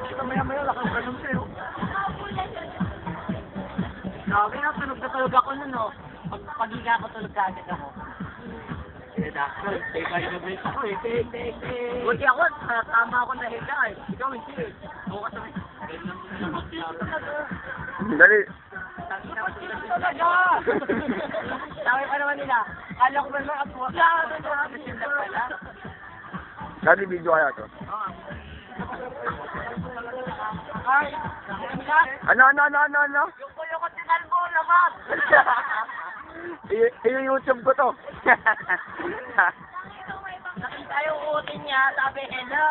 Ito maya-maya, lakang-ganun sa'yo. Sabi na, tulog ako nun, no? Pag-higa ko, tulog ka agad ako. Eh, doctor, take my break ako eh. Take. Buti ako, tama ako na higa eh. Ikaw hindi eh. Bukas kami. Dali. Talaga! Sabi pa naman nila, kala ko ba naman ako? Dali, video kaya to. Ay, Ano? yung kulukot ni Kalbo, labas! Yung YouTube ko to. Nakita yung utin niya, sabi, hello!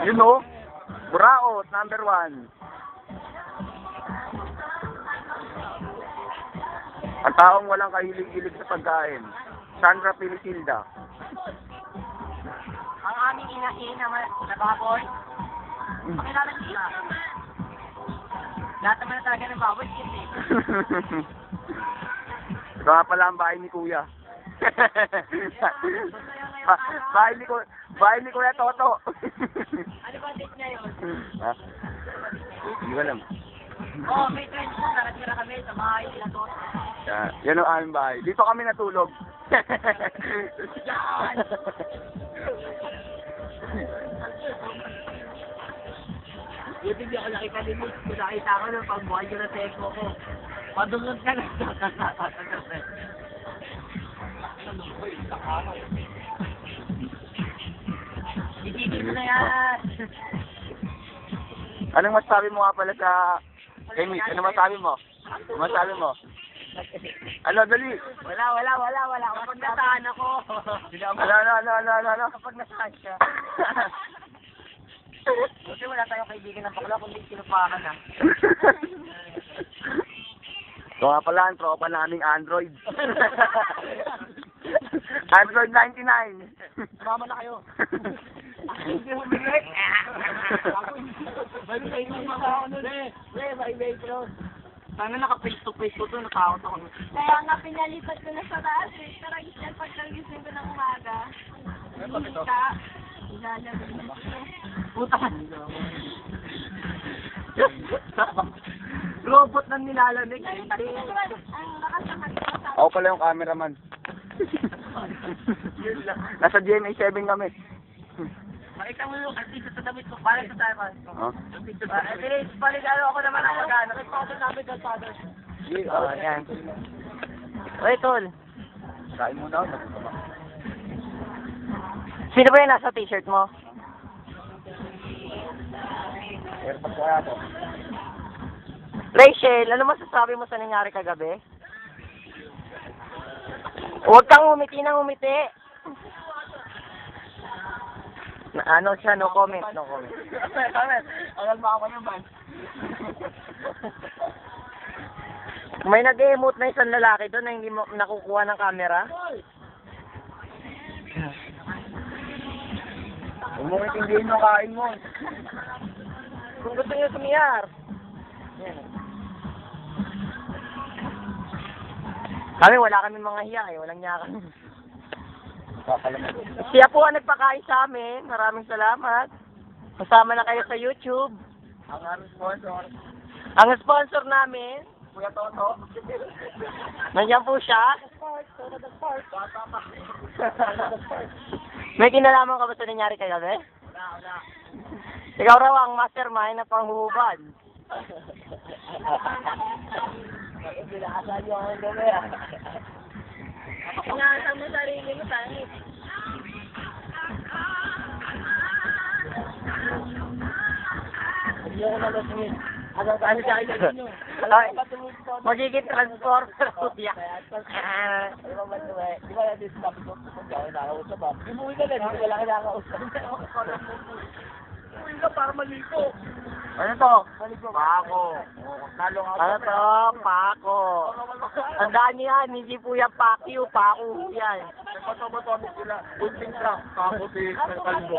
You know, Buraot, number 1. Ang taong walang kahilig-hilig sa pagkain. Sandra Pilisilda. Ang aming inahin na baboy, pakilala siya. Lahat naman na talaga ng baboy, kasi. Ito nga pala ang bahay ni Kuya. Bahay ni Kuya Toto. Ano ba date niya yun? Ha? Hindi ko alam. Oo, may friends ko, nakatira kami sa bahay nila to. Yan ang aming bahay. Dito kami natulog. Yan! Buti di ako nakipalinis. Kung nakita ko nung pagbuhay ko na seko ko. Padungod ka na. Itigil mo na yan. Anong masabi mo nga pala sa... Amy, ano masabi mo? Masabi mo? Ano, dali. Wala. Kapag nasaan ako. Ano? Kapag nasaan siya. Kasi wala tayong kaibigan ng bakla, kundi sinupakan na. Ito nga pala ang tropa naming Android. Android 99. Mama na kayo. Hindi mo bigay. Bago kayo yung mga ano eh. May metro. Sana naka-face to face ko to, natakot ako. Kaya nga pinalipat ko na sa taas eh. Tara, gising pagkagising ko ng umaga. Kita. Ilalagay mo. Puta. Robot nang nilalamig. Ang nakasangat ko sa Ako pala yung cameraman. Nasa GMA 7 kami. Makita mo yung artista sa damit ko. Para sa tayo man. Huh? Paligalo ako naman ang magano. Nagpapos namin sa father. Oh, yan. Oy, tol. Kain muna ako. Sino ba yung nasa t-shirt mo? Airport ko kaya to. Rachel, ano masasabi mo sa nangyari kagabi? Huwag kang umiti nang umiti. Ano siya, no comment. Comment. Alam ba ako yung ban? May nag-emote na isang lalaki doon na hindi mo nakukuha ng camera. Huwag mong itindihin yung kain mo. Kung gusto niyo sumiyar. Kami, wala kami mga hiya eh. Walang hiya kami. Siya po ang nagpakain sa amin. Maraming salamat. Kasama na kayo sa YouTube. Ang aming sponsor, Ang sponsor namin, Kuya Toto. nandiyan po siya. May kinalaman ka ba sa nangyari kay gabi? Wala. Ikaw raw ang mastermind na panghuhubad. Binakasan niyo ang gabi ah. Ingatan mo sarili mo, tayo. Hindi ako nalasingin. Ano sa akin nyo? Magiging transformer ako diya. Ano ba ito eh? Di ba natin sabi ko kung gawin nakakausap ba? Umuwi ka din, wala ka nakakausap. uwi ka para maligo. Ano to? Pako. Talo nga. Ano to? Pako. Tandaan niyo yan, hindi po yan pakyo, pako yan. Nagpato-bato sila. Ulting truck. Pako si Kalbo.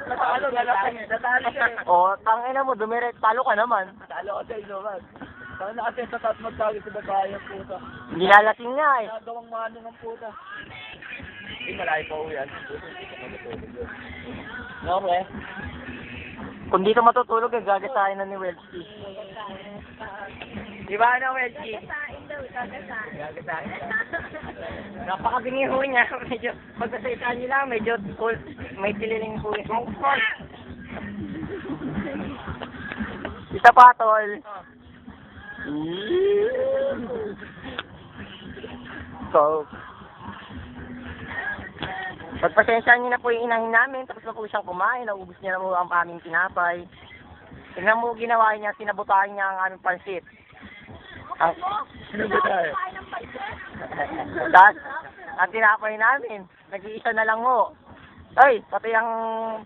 Natalo, lalapang eh. Natalo siya eh. O, tangina mo, dumiret, talo ka naman. Talo ka sa ino man. Saka na kasi sa taas magtagi si Bataya puta. Hindi lalasing nga eh. Nagawang mano ng puta. Eh, malayo pa uwi yan. Okay. Kung dito matutulog, gagasahin na ni Welchie. Di ba ano, Welchie? Kakasain daw, kakasain. Gagasahin. Napakabingi ho niya. Medyo, pagkasaitan niyo lang, medyo cool, may tililing po yung Isa pa, tol. So, pagpasensyahan niyo na po yung inahin namin, tapos na po siyang kumain, naubos niya na po ang aming tinapay. Tingnan mo ginawa niya, sinabotahan niya ang aming pansit. Ang, Bataya. Kain ng pansit. tapos, ang tinapay namin, nag-iisa na lang ho. Ay, pati ang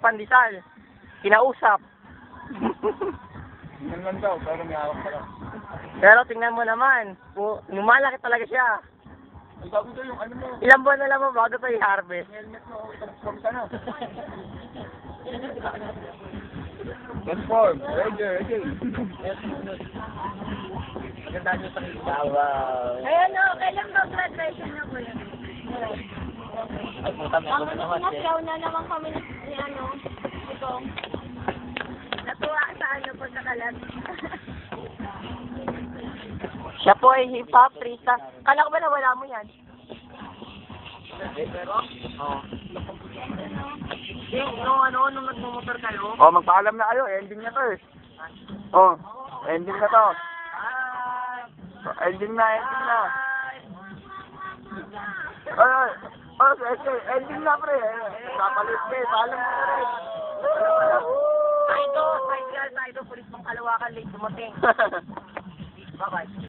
pandesal, kinausap. Yan lang daw, pero may awak pa lang. Pero tingnan mo naman, lumalaki talaga siya. Ang sabi daw yung ano mo. Ilang buwan na lang mo bago ito i-harvest. Helmet mo, transform ka na. Transform, ready. Maganda niyo sa kibawa. Ayan o, kailan ba graduation na po yun? Ay, puta mo Ang naman. nasyaw na naman kami ni ano, ito. Natuwa sa ano pagkakalat. Siya po ay hip-hop, freestyle. Kala ko ba na wala mo yan? Oo. Nung nagmumotor kayo? Oh, magpaalam na kayo, ending na to eh. Oh, ending na to. Ending na. Ending na pre. Kapalit ka eh, paalam na pre. Ay, ito, pulis pang kalawakan, late dumating. Bye-bye.